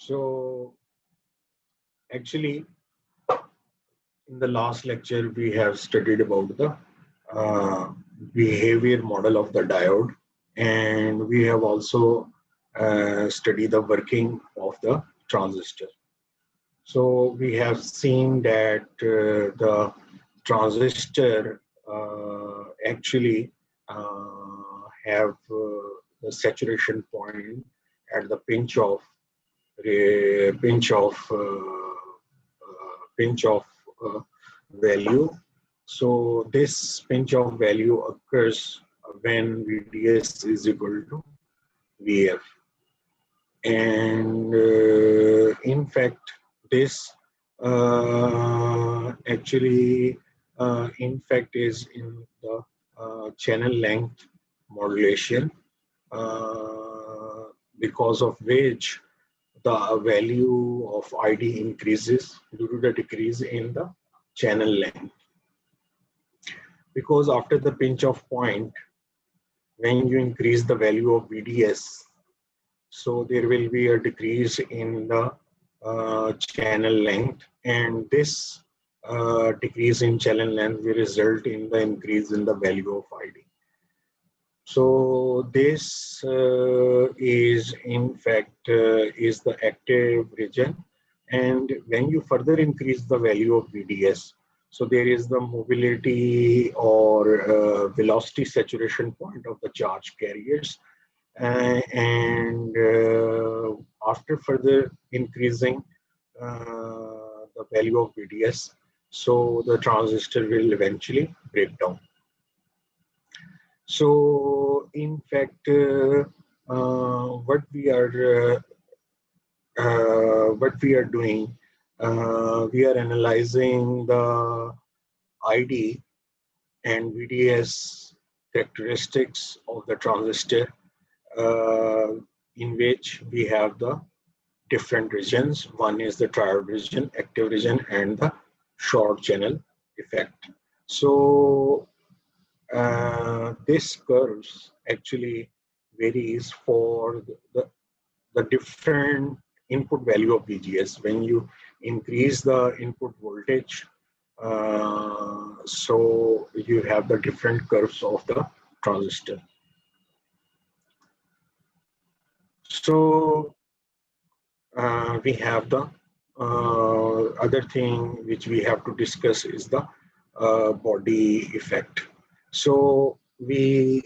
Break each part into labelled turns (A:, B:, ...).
A: So actually, in the last lecture, we have studied about the behavior model of the diode, and we have also studied the working of the transistor. So we have seen that the transistor actually have the saturation point at the pinch of value. So this pinch of value occurs when VDS is equal to VF, and in fact this actually in fact is in the channel length modulation, because of which the value of ID increases due to the decrease in the channel length. Because after the pinch off point, when you increase the value of VDS, so there will be a decrease in the channel length, and this decrease in channel length will result in the increase in the value of ID. So this is in fact is the active region, and when you further increase the value of VDS, so there is the mobility or velocity saturation point of the charge carriers, and after further increasing the value of VDS, so the transistor will eventually break down. So in fact, what we are doing, we are analyzing the ID and VDS characteristics of the transistor, in which we have the different regions. One is the triode region, active region, and the short channel effect. So this curves actually varies for the different input value of VGS. When you increase the input voltage, so you have the different curves of the transistor. So we have the other thing which we have to discuss is the body effect. So we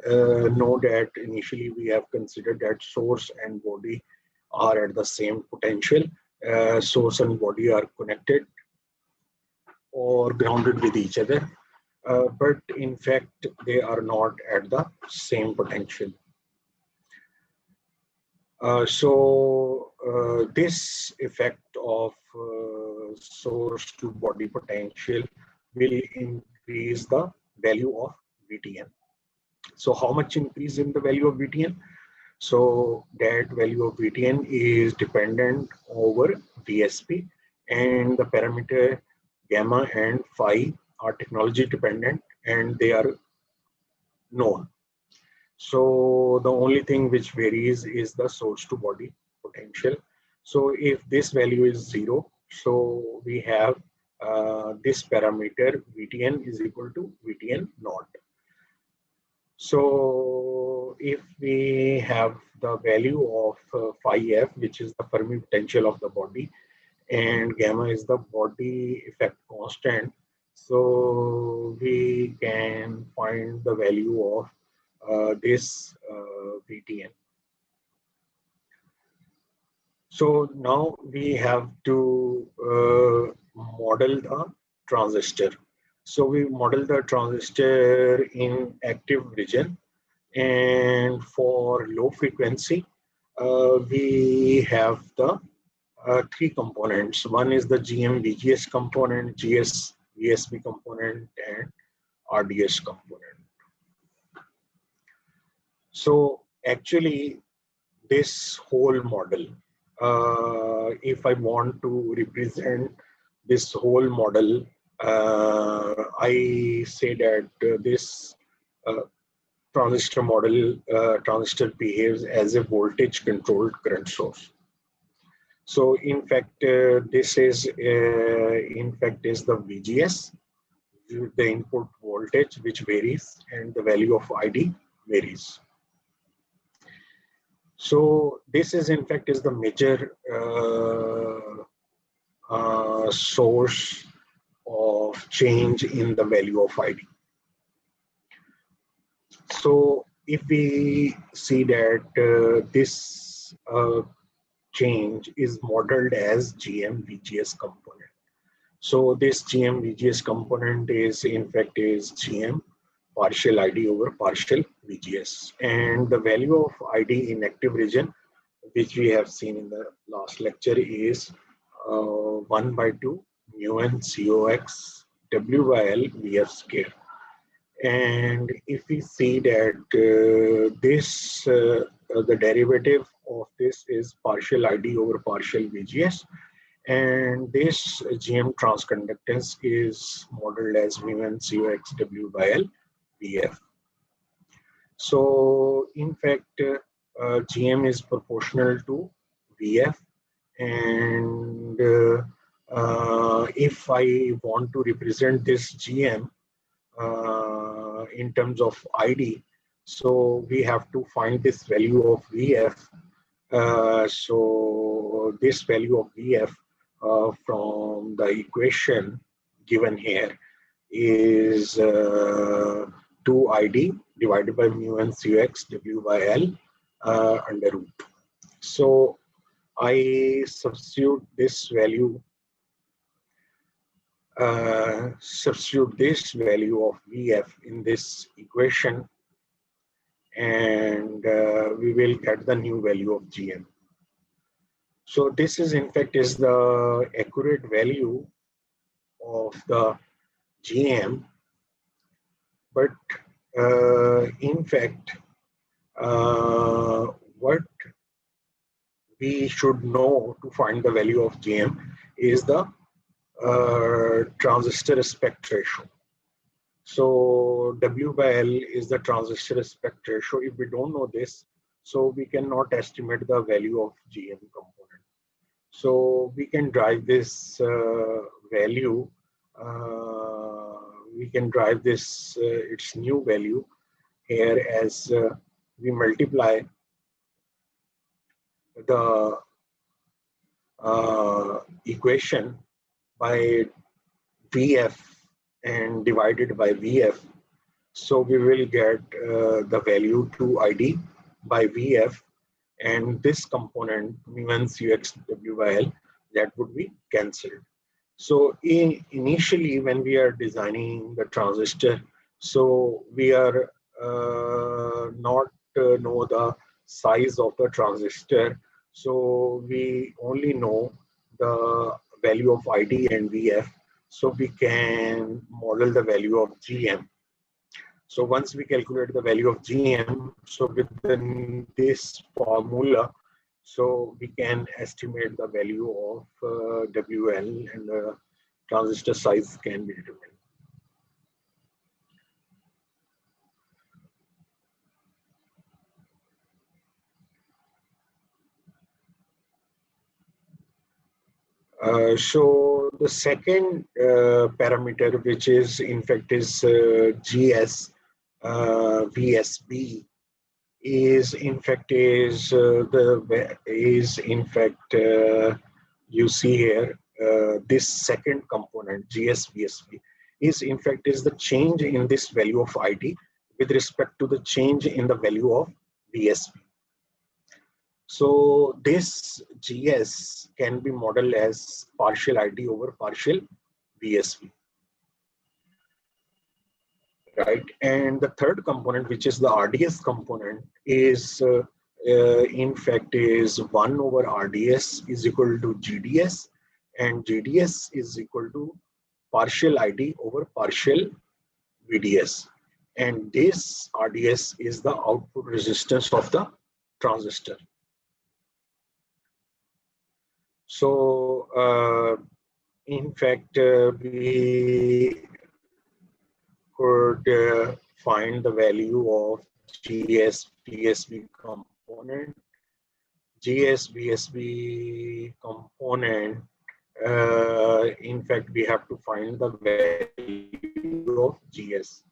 A: know that initially we have considered that source and body are at the same potential. Source and body are connected or grounded with each other, but in fact they are not at the same potential. This effect of source to body potential will increase the value of VTN. So how much increase in the value of VTN? So that value of VTN is dependent over VSP, and the parameter gamma and phi are technology dependent and they are known. So the only thing which varies is the source to body potential. So if this value is 0, so we have this parameter VTN is equal to VTN naught. So if we have the value of phi f, which is the Fermi potential of the body, and gamma is the body effect constant, so we can find the value of this VTN. So now we have to model the transistor. So we model the transistor in active region, and for low frequency, we have the 3 components. One is the GM VGS component, GS VSB component, and RDS component. So actually, this whole model, if I want to represent this whole model, I say that this transistor behaves as a voltage controlled current source. So in fact, this is the VGS, the input voltage, which varies, and the value of ID varies. So this is in fact is the major source of change in the value of ID. So if we see that this change is modeled as GM-VGS component. So this GM-VGS component is in fact is GM partial ID over partial VGS, and the value of ID in active region, which we have seen in the last lecture, is 1 by 2 mu n COX W by L VF square. And if we see that the derivative of this is partial ID over partial VGS, and this GM transconductance is modeled as mu n COX W by L VF. So in fact, GM is proportional to VF, and if I want to represent this GM in terms of ID, so we have to find this value of VF. So this value of VF from the equation given here is 2ID divided by mu n COX W by L under root. So I substitute this value of VF in this equation, and we will get the new value of GM. So this is in fact is the accurate value of the GM, but in fact what we should know to find the value of GM is the transistor aspect ratio. So W by L is the transistor aspect ratio. If we don't know this, so we cannot estimate the value of GM component. So we can drive this value, we can drive this its new value here as we multiply the equation by VF and divided by VF. So we will get the value 2ID by VF, and this component mu n COX W by L, that would be cancelled. So initially when we are designing the transistor, so we are not know the size of the transistor, so we only know the value of ID and VF, so we can model the value of GM. So once we calculate the value of GM, so within this formula, so we can estimate the value of WL, and the transistor size can be determined. So the second parameter, which is in fact is GS VSB, is in fact you see here this second component GS VSB is in fact is the change in this value of ID with respect to the change in the value of VSB. So this GS can be modeled as partial ID over partial VSB, right? And the third component, which is the RDS component, is in fact is 1 over RDS is equal to GDS, and GDS is equal to partial ID over partial VDS. And this RDS is the output resistance of the transistor. So in fact, we could find the value of GS VSB component. GS VSB component, in fact, we have to find the value of GS,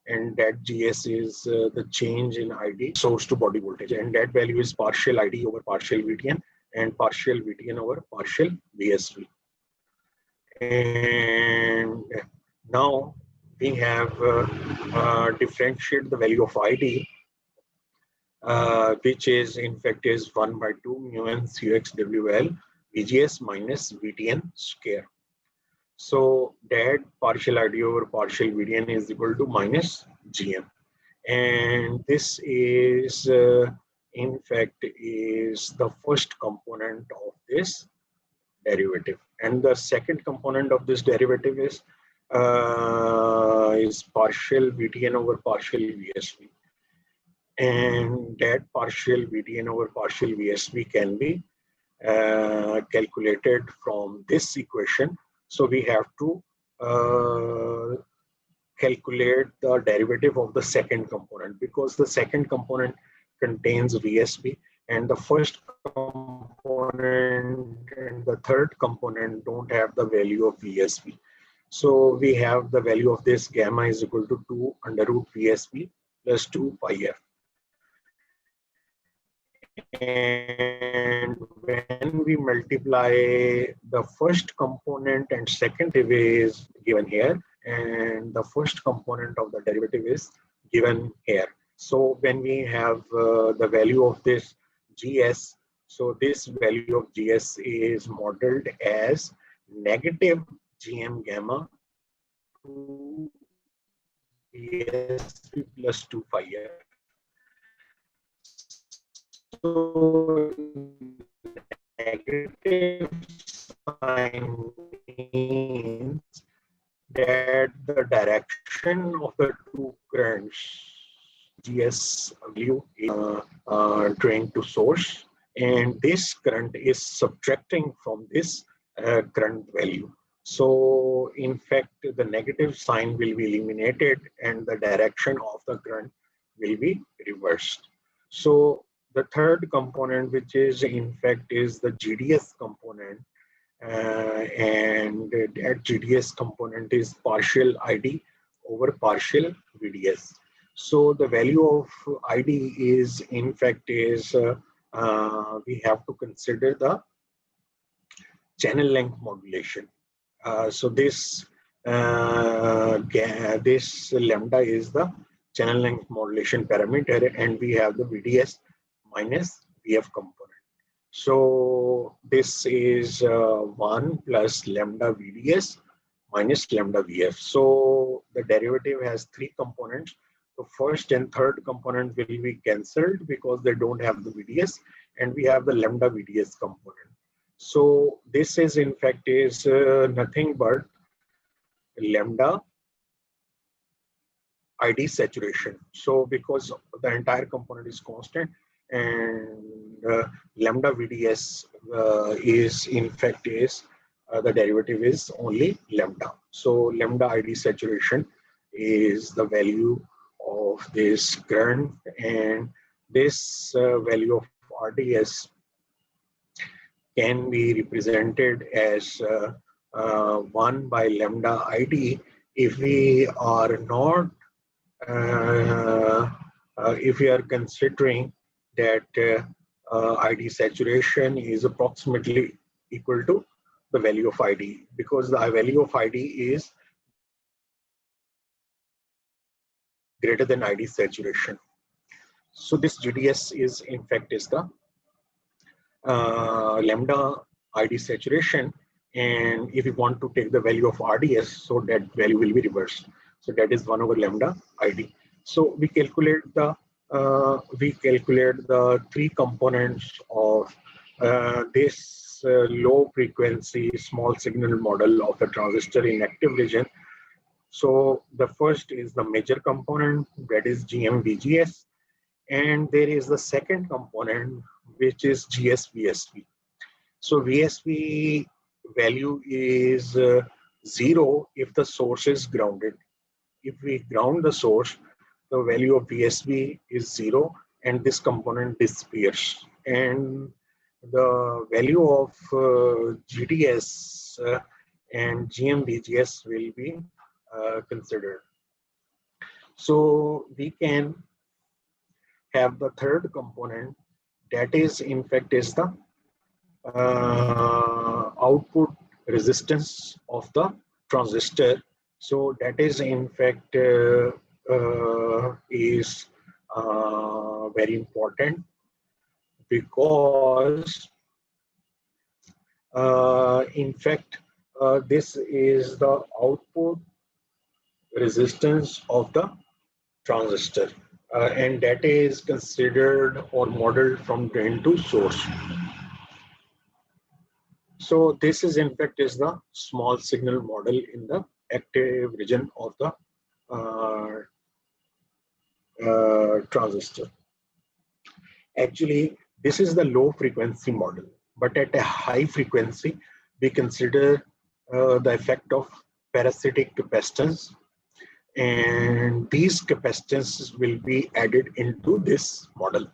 A: and that GS is the change in ID source to body voltage, and that value is partial ID over partial VTN and partial VTN over partial VSV. And now we have differentiated the value of ID, which is in fact is 1 by 2 mu n CXWL VGS minus VTN square. So that partial ID over partial VTN is equal to minus GM, and this is in fact is the first component of this derivative, and the second component of this derivative is partial VTN over partial VSV, and that partial VTN over partial VSV can be calculated from this equation. So we have to calculate the derivative of the second component, because the second component contains VSV, and the first component and the third component don't have the value of VSV. So we have the value of this gamma is equal to 2 under root VSV plus 2 pi f. And when we multiply the first component and second derivative is given here, and the first component of the derivative is given here. So when we have the value of this GS, so this value of GS is modeled as negative GM gamma 2 VSV plus 2 pi f. So negative sign means that the direction of the two currents, GS value is drain to source, and this current is subtracting from this current value. So in fact, the negative sign will be eliminated and the direction of the current will be reversed. So the third component, which is in fact is the GDS component, and that GDS component is partial ID over partial VDS. So the value of ID is in fact is we have to consider the channel length modulation. So this this lambda is the channel length modulation parameter, and we have the VDS minus VF component. So this is 1 plus lambda VDS minus lambda VF. So the derivative has three components. The first and third component will be cancelled because they don't have the VDS, and we have the lambda VDS component. So this is in fact is nothing but lambda ID saturation. So because the entire component is constant, and lambda VDS is in fact is the derivative is only lambda. So lambda ID saturation is the value of this current, and this value of RDS can be represented as 1 by lambda ID if we are not if we are considering that ID saturation is approximately equal to the value of ID, because the value of ID is greater than ID saturation. So this GDS is in fact is the lambda ID saturation, and if we want to take the value of RDS, so that value will be reversed. So that is 1 over lambda ID. So we calculate the three components of this low frequency small signal model of a transistor in active region. So the first is the major component, that is GM-VGS, and there is the second component, which is GS-VSV. So VSV value is 0 if the source is grounded. If we ground the source, the value of VSV is 0, and this component disappears. And the value of GDS and GMVGS will be considered. So we can have the third component, that is in fact is the output resistance of the transistor. So that is in fact is very important, because in fact this is the output resistance of the transistor, and that is considered or modeled from drain to source. So this is in fact is the small signal model in the active region of the transistor. Actually, this is the low frequency model, but at a high frequency, we consider the effect of parasitic capacitance, and these capacitances will be added into this model.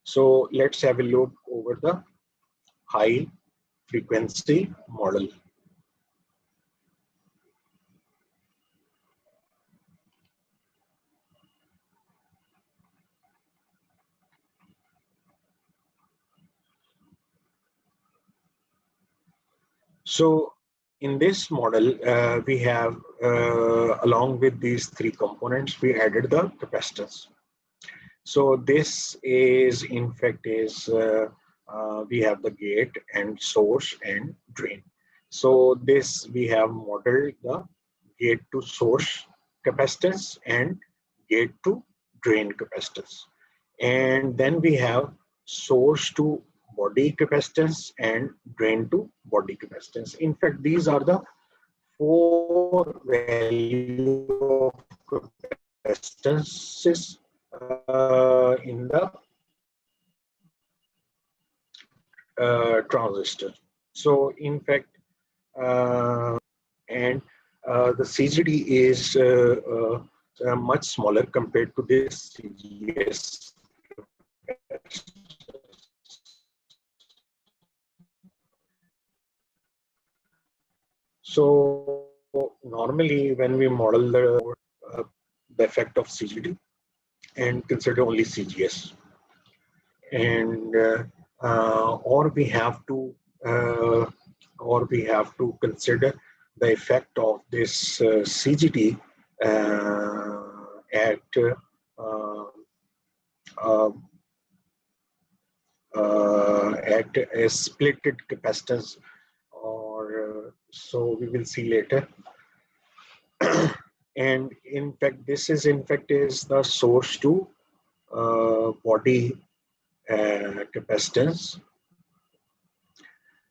A: So let's have a look over the high frequency model. So in this model, we have, along with these three components, we added the capacitance. So this is, in fact, we have the gate and source and drain. So this we have modeled the gate to source capacitance and gate to drain capacitance. And then we have source to body capacitance and drain to body capacitance. In fact, these are the four values of capacitances in the transistor. So in fact, and the CGD is much smaller compared to this CGS. So normally when we model the effect of CGD and consider only CGS, and or we have to consider the effect of this CGD at a splitted capacitance, or so we will see later. And in fact, this is in fact is the source to body capacitance,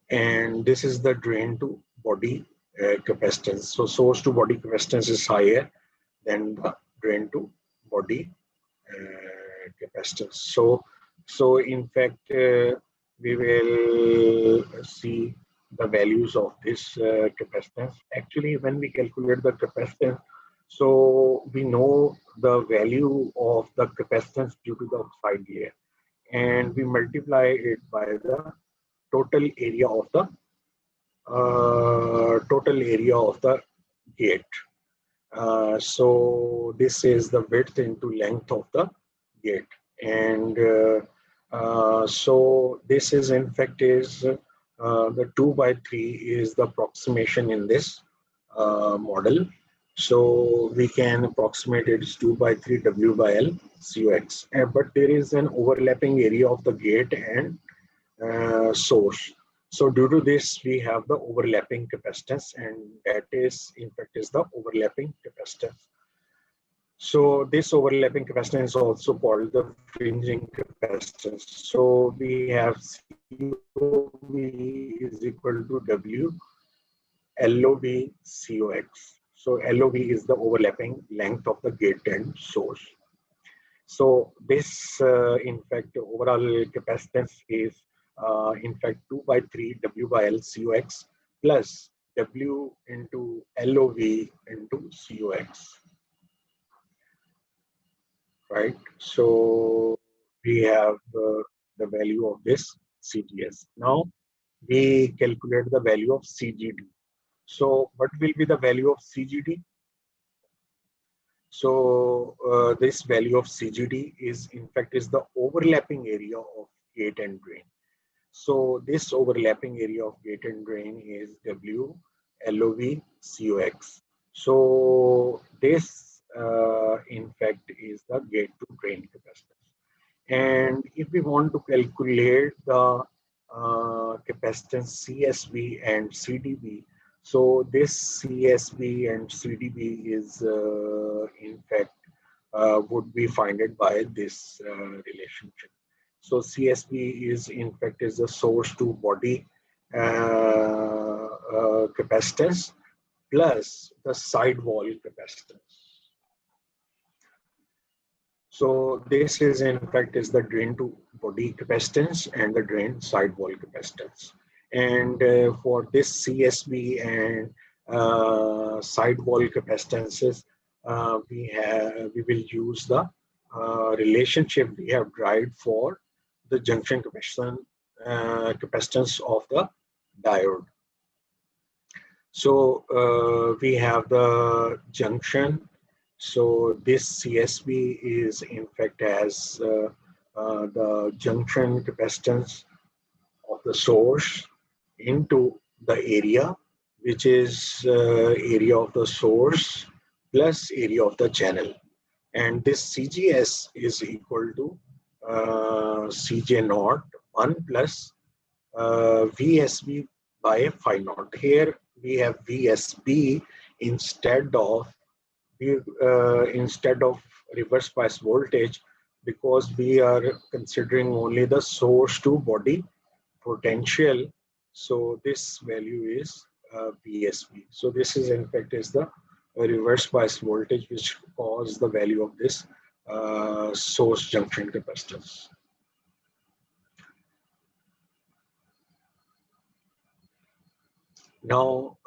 A: and this is the drain to body capacitance. So source to body capacitance is higher than the drain to body capacitance. So in fact, we will see the values of this capacitance. Actually, when we calculate the capacitance, so we know the value of the capacitance due to the oxide layer, and we multiply it by the total area of the gate. So this is the width into length of the gate, and so this is in fact is the 2/3 is the approximation in this model. So we can approximate it as 2/3 W/L COX, but there is an overlapping area of the gate and source. So due to this, we have the overlapping capacitance, and that is in fact is the overlapping capacitance. So this overlapping capacitance is also called the fringing capacitance. So we have COV is equal to W LOV COX. So LOV is the overlapping length of the gate and source. So this in fact overall capacitance is in fact 2/3 W/L COX plus W into LOV into COX. Right. So we have the value of this. CGS. Now we calculate the value of CGD. So what will be the value of CGD? So this value of CGD is in fact is the overlapping area of gate and drain. So this overlapping area of gate and drain is W LOV COX. So this in fact is the gate to drain capacitance. And if we want to calculate the capacitance CSB and CDB, so this CSB and CDB is in fact would be founded by this relationship. So CSB is in fact is the source to body capacitance plus the sidewall capacitance. So this is in fact is the drain to body capacitance and the drain sidewall capacitance. And for this CSB and sidewall capacitances, we will use the relationship we have derived for the junction capacitance of the diode. So we have the junction. So this CSB is in fact as the junction capacitance of the source into the area, which is area of the source plus area of the channel. And this CGS is equal to CJ naught 1 plus VSB by phi naught. Here we have VSB instead of reverse bias voltage, because we are considering only the source to body potential. So this value is VSB. So this is in fact is the reverse bias voltage which causes the value of this source junction capacitance. Now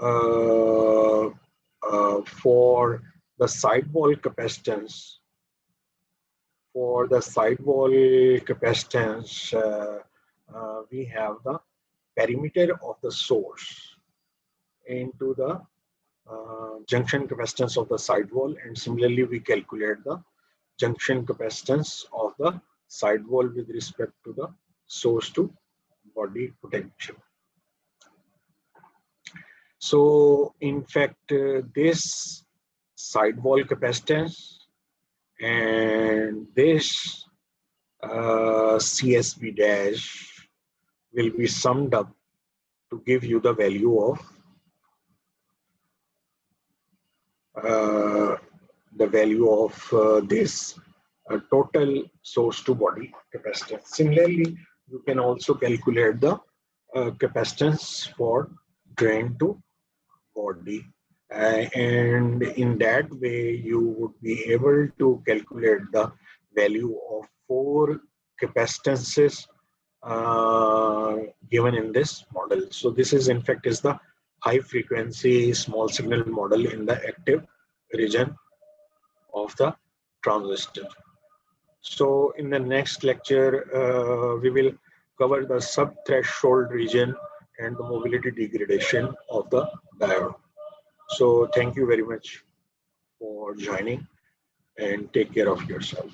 A: for the sidewall capacitance, we have the perimeter of the source into the junction capacitance of the sidewall, and similarly we calculate the junction capacitance of the sidewall with respect to the source to body potential. So in fact this sidewall capacitance and this CSB dash will be summed up to give you the value of this total source to body capacitance. Similarly, you can also calculate the capacitance for drain to body, and in that way you would be able to calculate the value of 4 capacitances given in this model. So this is in fact is the high frequency small signal model in the active region of the transistor. So in the next lecture we will cover the sub-threshold region and the mobility degradation of the diode. So thank you very much for joining, and take care of yourself.